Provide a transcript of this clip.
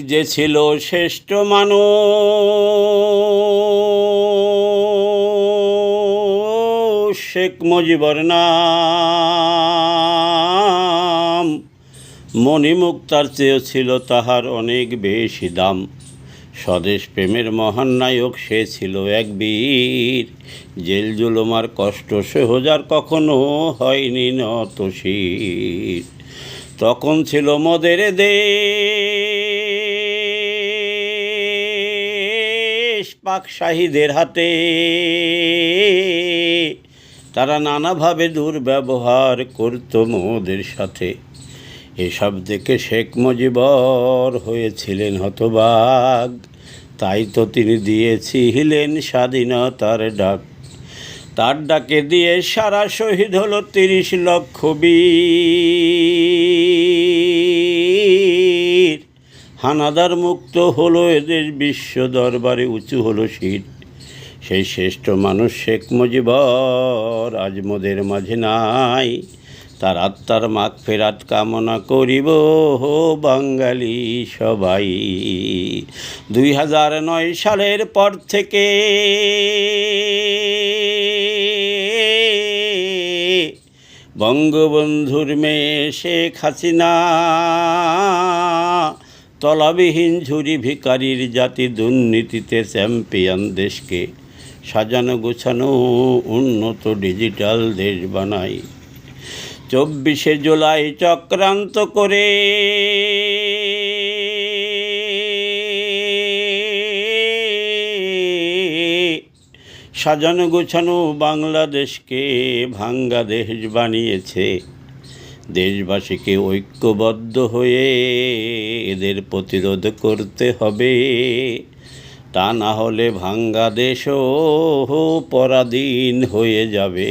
যে ছিল শ্রেষ্ঠ মানুষ শেখ মুজিবর নাম। মণিমুক্তার চেয়েও ছিল তাহার অনেক বেশি দাম। স্বদেশ প্রেমের মহান নায়ক সে ছিল এক বীর। জেল জুলুমার কষ্ট সহজার কখনো হয়নি নত শির। তখন ছিল মোদের দেশ পাক শাহীদের হাতে। তারা নানাভাবে দুর্ব্যবহার করত মোদের সাথে। এসব দেখে শেখ মুজিবর হয়েছিলেন হতবাক। তাই তো তিনি দিয়েছিলেন স্বাধীনতার ডাক। তার ডাকে দিয়ে সারা শহীদ হলো ৩০ লক্ষ বীর। হানাদার মুক্ত হলো এদের বিশ্ব দরবারে উঁচু হলো শির। সেই শ্রেষ্ঠ মানুষ শেখ মুজিবর আজ মোদের মাঝে নাই। তার আত্মার মাগফিরাত কামনা করিব বাঙালি সবাই। ২০০৯ সালের পর থেকে বঙ্গবন্ধুর মেয়ে শেখ হাসিনা তলাবিহীন ঝুরি ভিখারির জাতি দুর্নীতিতে চ্যাম্পিয়ন দেশকে সাজানো গোছানো উন্নত ডিজিটাল দেশ বানাই। ২৪শে জুলাই চক্রান্ত করে সাজানো গোছানো বাংলাদেশকে ভাঙ্গা দেশ বানিয়েছে। দেশবাসীকে ঐক্যবদ্ধ হয়ে এদের প্রতিরোধ করতে হবে। তা না হলে ভাঙ্গা দেশও পরাধীন হয়ে যাবে।